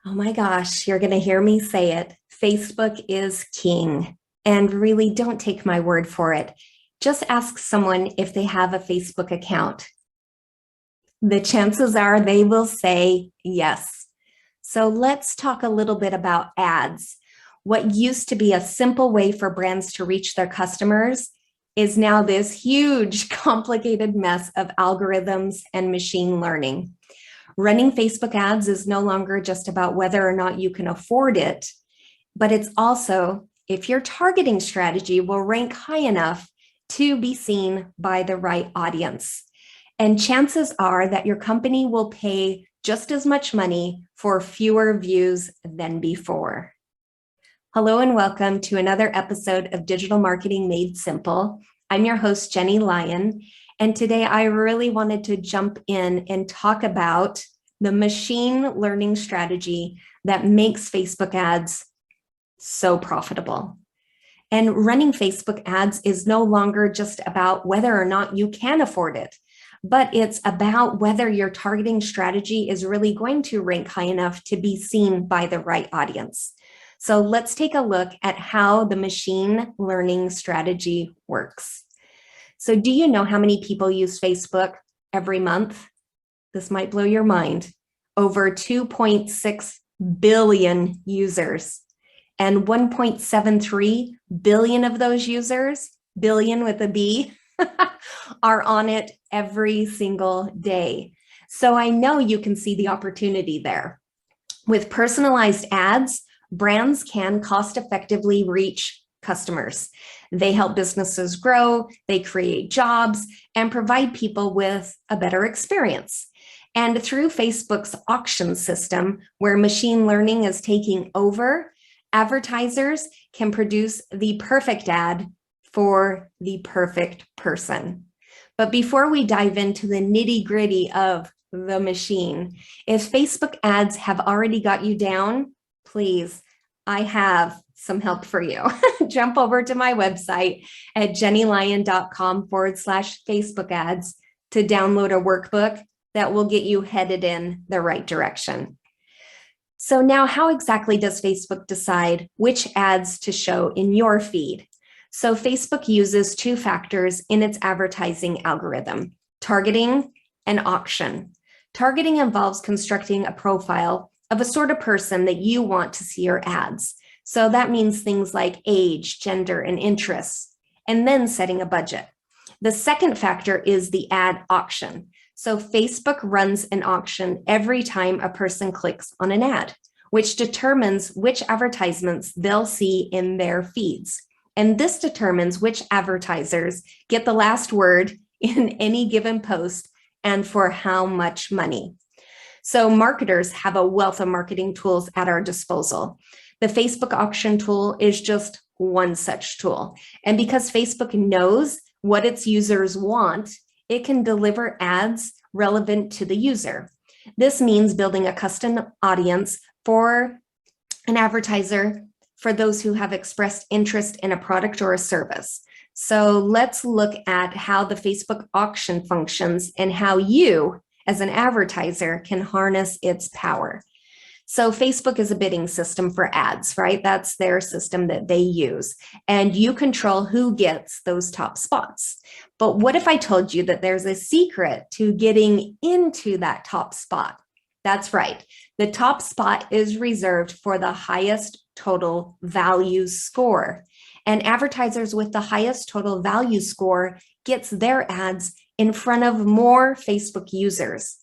Oh my gosh, you're going to hear me say it. Facebook is king. And really, don't take my word for it. Just ask someone if they have a Facebook account. The chances are they will say yes. So let's talk a little bit about ads. What used to be a simple way for brands to reach their customers is now this huge, complicated mess of algorithms and machine learning. Running Facebook ads is no longer just about whether or not you can afford it, but it's also if your targeting strategy will rank high enough to be seen by the right audience. And chances are that your company will pay just as much money for fewer views than before. Hello and welcome to another episode of Digital Marketing Made Simple. I'm your host, Jennie Lyon, and today I really wanted to jump in and talk about the machine learning strategy that makes Facebook ads so profitable. And running Facebook ads is no longer just about whether or not you can afford it, but it's about whether your targeting strategy is really going to rank high enough to be seen by the right audience. So let's take a look at how the machine learning strategy works. So do you know how many people use Facebook every month? This might blow your mind. Over 2.6 billion users. And 1.73 billion of those users, billion with a B, are on it every single day. So I know you can see the opportunity there. With personalized ads, brands can cost-effectively reach customers. They help businesses grow, they create jobs, and provide people with a better experience. And through Facebook's auction system, where machine learning is taking over, advertisers can produce the perfect ad for the perfect person. But before we dive into the nitty-gritty of the machine, if Facebook ads have already got you down, please, I have some help for you. Jump over to my website at jennielyon.com/Facebook ads to download a workbook that will get you headed in the right direction. So now, how exactly does Facebook decide which ads to show in your feed? So Facebook uses two factors in its advertising algorithm: targeting and auction. Targeting involves constructing a profile of a sort of person that you want to see your ads. So that means things like age, gender, and interests, and then setting a budget. The second factor is the ad auction. So Facebook runs an auction every time a person clicks on an ad, which determines which advertisements they'll see in their feeds. And this determines which advertisers get the last word in any given post and for how much money. So marketers have a wealth of marketing tools at our disposal. The Facebook auction tool is just one such tool. And because Facebook knows what its users want, it can deliver ads relevant to the user. This means building a custom audience for an advertiser for those who have expressed interest in a product or a service. So let's look at how the Facebook auction functions and how you, as an advertiser, can harness its power. So Facebook is a bidding system for ads, right? That's their system that they use. And you control who gets those top spots. But what if I told you that there's a secret to getting into that top spot? That's right. The top spot is reserved for the highest total value score. And advertisers with the highest total value score gets their ads in front of more Facebook users.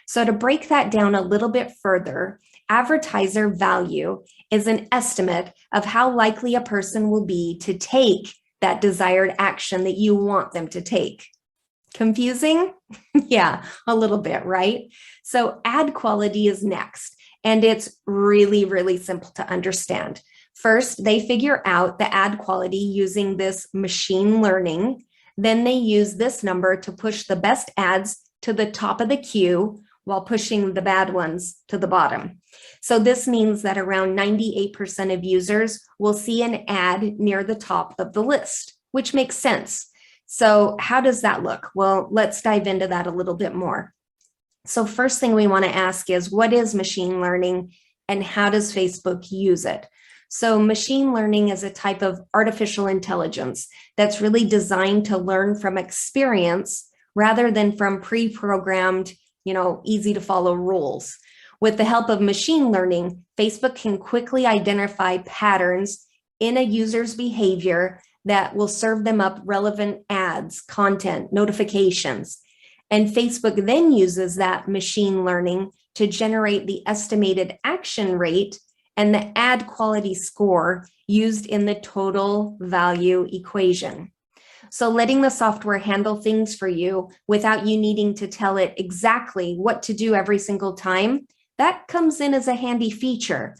So to break that down a little bit further, advertiser value is an estimate of how likely a person will be to take that desired action that you want them to take. Confusing? Yeah, a little bit, right? So ad quality is next, and it's really, really simple to understand. First, they figure out the ad quality using this machine learning. Then they use this number to push the best ads to the top of the queue while pushing the bad ones to the bottom. So this means that around 98% of users will see an ad near the top of the list, which makes sense. So how does that look? Well, let's dive into that a little bit more. So first thing we want to ask is, what is machine learning and how does Facebook use it? So machine learning is a type of artificial intelligence that's really designed to learn from experience rather than from pre-programmed, easy to follow rules. With the help of machine learning, Facebook can quickly identify patterns in a user's behavior that will serve them up relevant ads, content, notifications. And Facebook then uses that machine learning to generate the estimated action rate and the ad quality score used in the total value equation. So letting the software handle things for you without you needing to tell it exactly what to do every single time, that comes in as a handy feature.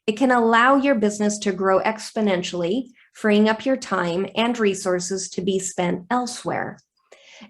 It can allow your business to grow exponentially, freeing up your time and resources to be spent elsewhere.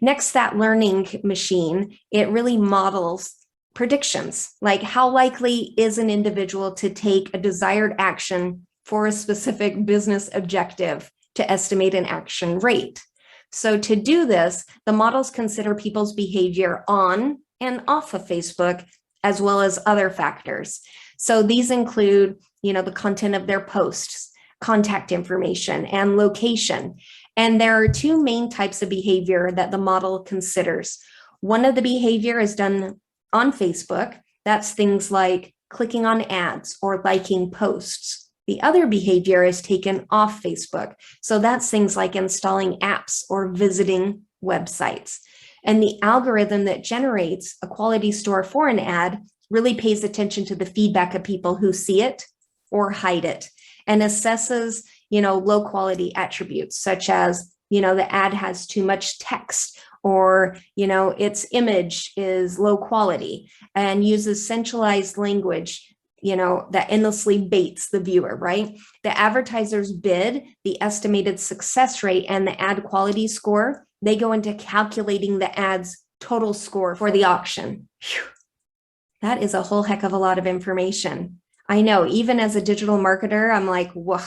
Next, that learning machine, it really models predictions, like how likely is an individual to take a desired action for a specific business objective to estimate an action rate. So to do this, the models consider people's behavior on and off of Facebook, as well as other factors. So these include, the content of their posts, contact information, and location. And there are two main types of behavior that the model considers. One of the behavior is done on Facebook. That's things like clicking on ads or liking posts. The other behavior is taken off Facebook. So that's things like installing apps or visiting websites. And the algorithm that generates a quality score for an ad really pays attention to the feedback of people who see it or hide it, and assesses, low quality attributes such as, the ad has too much text, or, its image is low quality, and uses centralized language, that endlessly baits the viewer, right? The advertisers bid, the estimated success rate, and the ad quality score, they go into calculating the ad's total score for the auction. Whew. That is a whole heck of a lot of information. I know, even as a digital marketer, I'm like, whoa,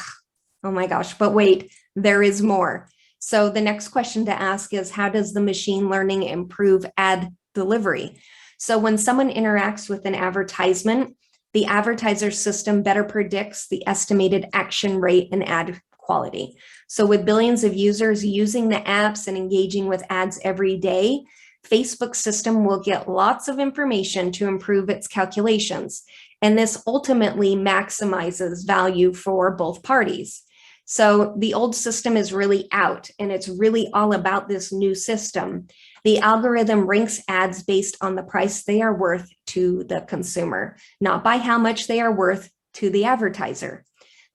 oh my gosh, but wait, there is more. So the next question to ask is, how does the machine learning improve ad delivery? So when someone interacts with an advertisement, the advertiser system better predicts the estimated action rate and ad quality. So with billions of users using the apps and engaging with ads every day, Facebook's system will get lots of information to improve its calculations. And this ultimately maximizes value for both parties. So the old system is really out, and it's really all about this new system. The algorithm ranks ads based on the price they are worth to the consumer, not by how much they are worth to the advertiser.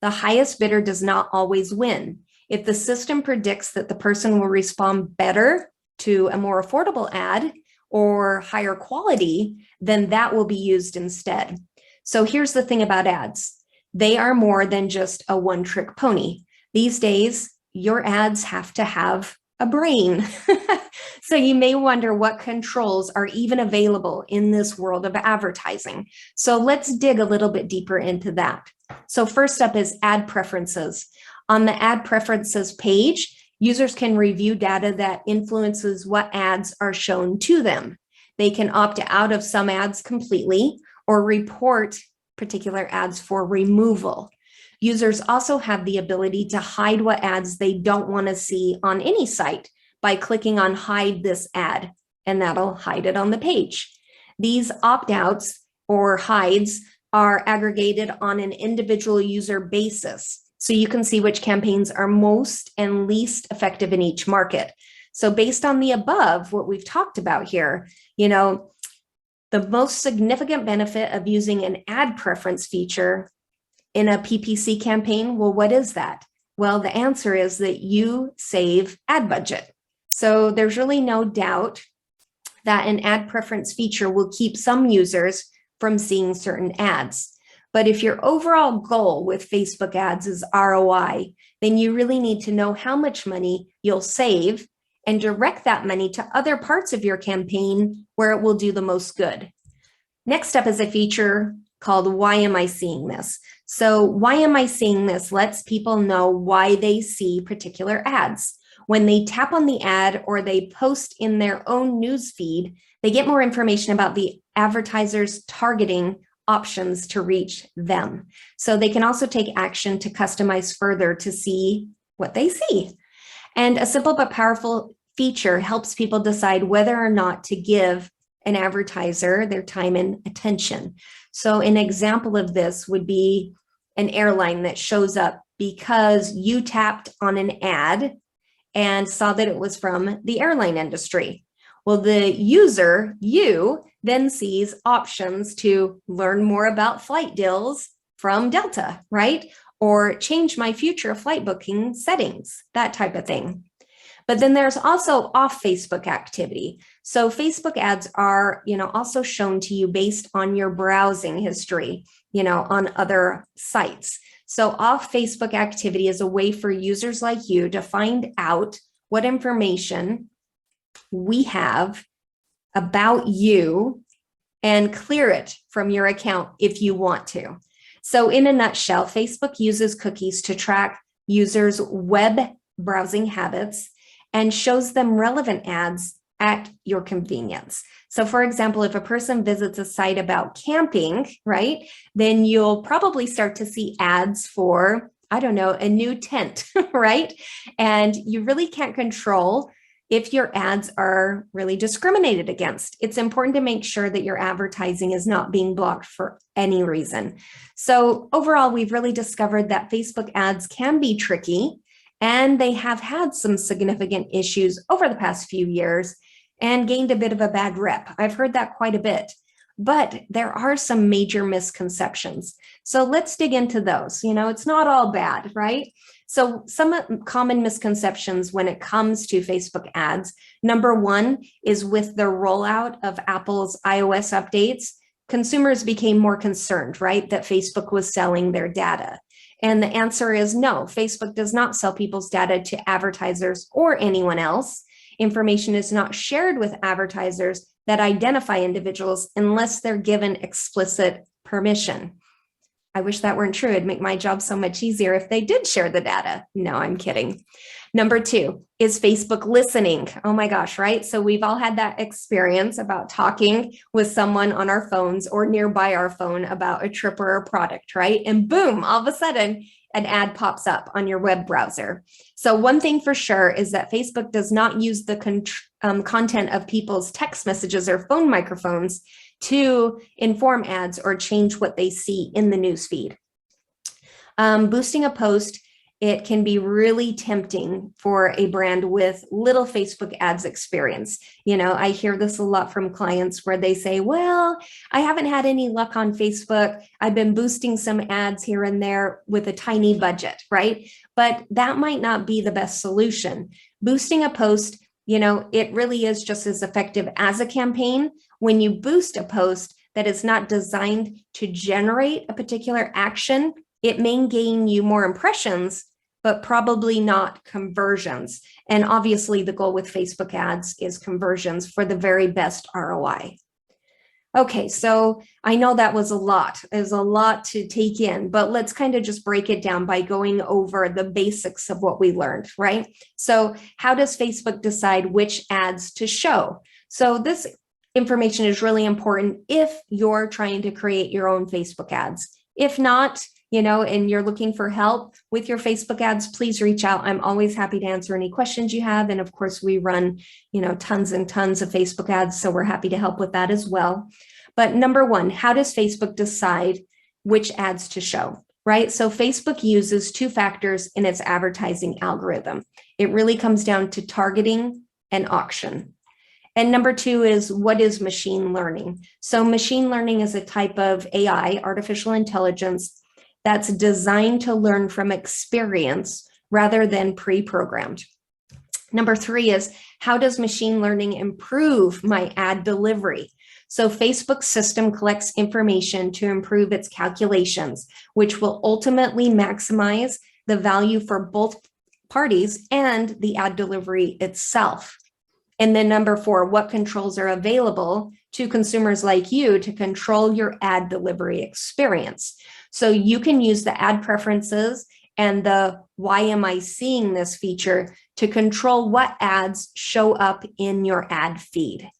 The highest bidder does not always win. If the system predicts that the person will respond better to a more affordable ad or higher quality, then that will be used instead. So here's the thing about ads. They are more than just a one-trick pony. These days, your ads have to have a brain. So you may wonder what controls are even available in this world of advertising. So let's dig a little bit deeper into that. So first up is ad preferences. On the ad preferences page, users can review data that influences what ads are shown to them. They can opt out of some ads completely or report particular ads for removal. Users also have the ability to hide what ads they don't want to see on any site by clicking on hide this ad, and that'll hide it on the page. These opt-outs or hides are aggregated on an individual user basis, so you can see which campaigns are most and least effective in each market. So based on the above, what we've talked about here, the most significant benefit of using an ad preference feature in a PPC campaign, well, what is that? Well, the answer is that you save ad budget. So there's really no doubt that an ad preference feature will keep some users from seeing certain ads. But if your overall goal with Facebook ads is ROI, then you really need to know how much money you'll save and direct that money to other parts of your campaign where it will do the most good. Next up is a feature called Why Am I Seeing This? So Why Am I Seeing This lets people know why they see particular ads. When they tap on the ad or they post in their own news feed, they get more information about the advertiser's targeting options to reach them. So they can also take action to customize further to see what they see. And a simple but powerful feature helps people decide whether or not to give an advertiser their time and attention. So an example of this would be an airline that shows up because you tapped on an ad and saw that it was from the airline industry. Well, the user, you, then sees options to learn more about flight deals from Delta, right? Or change my future flight booking settings, that type of thing. But then there's also off Facebook activity. So Facebook ads are, also shown to you based on your browsing history, on other sites. So off Facebook activity is a way for users like you to find out what information we have about you and clear it from your account if you want to. So in a nutshell, Facebook uses cookies to track users' web browsing habits and shows them relevant ads at your convenience. So for example, if a person visits a site about camping, right, then you'll probably start to see ads for, a new tent, right? And you really can't control if your ads are really discriminated against. It's important to make sure that your advertising is not being blocked for any reason. So overall, we've really discovered that Facebook ads can be tricky, and they have had some significant issues over the past few years and gained a bit of a bad rep. I've heard that quite a bit, but there are some major misconceptions. So let's dig into those. It's not all bad, right? So some common misconceptions when it comes to Facebook ads. Number one is with the rollout of Apple's iOS updates, consumers became more concerned, right, that Facebook was selling their data. And the answer is no, Facebook does not sell people's data to advertisers or anyone else. Information is not shared with advertisers that identify individuals unless they're given explicit permission. I wish that weren't true. It'd make my job so much easier if they did share the data. No, I'm kidding. Number two is Facebook listening. Oh my gosh, right? So we've all had that experience about talking with someone on our phones or nearby our phone about a trip or a product, right? And boom, all of a sudden, an ad pops up on your web browser. So one thing for sure is that Facebook does not use the content of people's text messages or phone microphones to inform ads or change what they see in the newsfeed. Boosting a post, it can be really tempting for a brand with little Facebook ads experience. I hear this a lot from clients where they say, well, I haven't had any luck on Facebook. I've been boosting some ads here and there with a tiny budget, right? But that might not be the best solution. Boosting a post, it really is just as effective as a campaign. When you boost a post that is not designed to generate a particular action, it may gain you more impressions, but probably not conversions. And obviously the goal with Facebook ads is conversions for the very best ROI. Okay, so I know that was a lot. It was a lot to take in, but let's kind of just break it down by going over the basics of what we learned, right? So how does Facebook decide which ads to show? So this information is really important if you're trying to create your own Facebook ads. If not, and you're looking for help with your Facebook ads, please reach out. I'm always happy to answer any questions you have. And of course, we run, tons and tons of Facebook ads, so we're happy to help with that as well. But number one, how does Facebook decide which ads to show, right? So Facebook uses two factors in its advertising algorithm. It really comes down to targeting and auction. And number two is, what is machine learning? So machine learning is a type of AI, artificial intelligence, that's designed to learn from experience rather than pre-programmed. Number three is, how does machine learning improve my ad delivery? So Facebook's system collects information to improve its calculations, which will ultimately maximize the value for both parties and the ad delivery itself. And then number four, what controls are available to consumers like you to control your ad delivery experience? So you can use the ad preferences and the why am I seeing this feature to control what ads show up in your ad feed.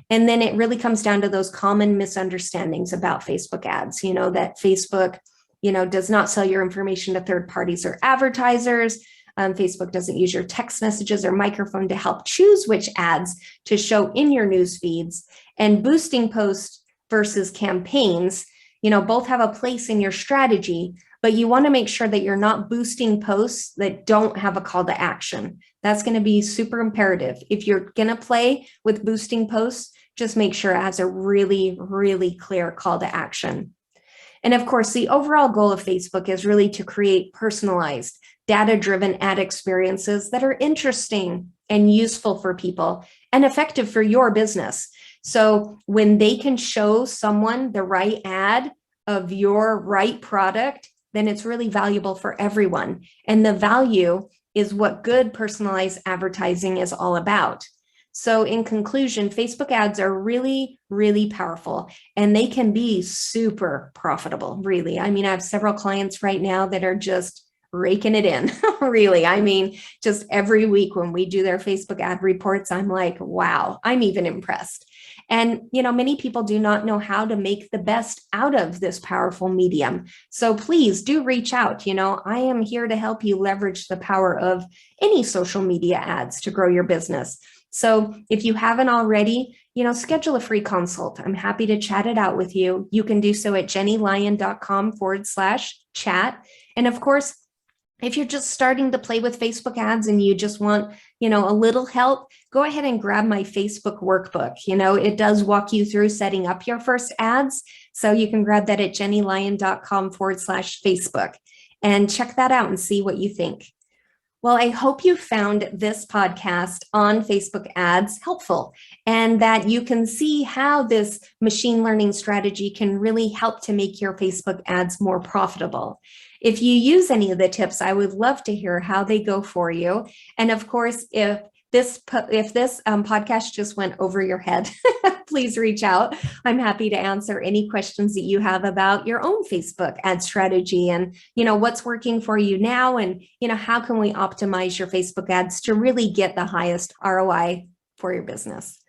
And then it really comes down to those common misunderstandings about Facebook ads, that Facebook, does not sell your information to third parties or advertisers. Facebook doesn't use your text messages or microphone to help choose which ads to show in your news feeds. And boosting posts versus campaigns, both have a place in your strategy, but you want to make sure that you're not boosting posts that don't have a call to action. That's going to be super imperative. If you're going to play with boosting posts, just make sure it has a really, really clear call to action. And of course, the overall goal of Facebook is really to create personalized, data-driven ad experiences that are interesting and useful for people and effective for your business. So when they can show someone the right ad of your right product, then it's really valuable for everyone. And the value is what good personalized advertising is all about. So in conclusion, Facebook ads are really, really powerful, and they can be super profitable, really. I mean, I have several clients right now that are just raking it in, really. I mean, just every week when we do their Facebook ad reports, I'm like, wow, I'm even impressed. And, many people do not know how to make the best out of this powerful medium. So please do reach out. I am here to help you leverage the power of any social media ads to grow your business. So if you haven't already, schedule a free consult. I'm happy to chat it out with you. You can do so at jennylyon.com/chat. And of course, if you're just starting to play with Facebook ads and you just want, a little help, go ahead and grab my Facebook workbook. It does walk you through setting up your first ads. So you can grab that at jennylyon.com/Facebook and check that out and see what you think. Well, I hope you found this podcast on Facebook ads helpful and that you can see how this machine learning strategy can really help to make your Facebook ads more profitable. If you use any of the tips, I would love to hear how they go for you. And of course, if this podcast just went over your head, please reach out. I'm happy to answer any questions that you have about your own Facebook ad strategy and, what's working for you now and, how can we optimize your Facebook ads to really get the highest ROI for your business.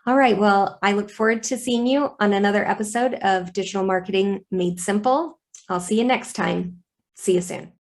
All right. Well, I look forward to seeing you on another episode of Digital Marketing Made Simple. I'll see you next time. See you soon.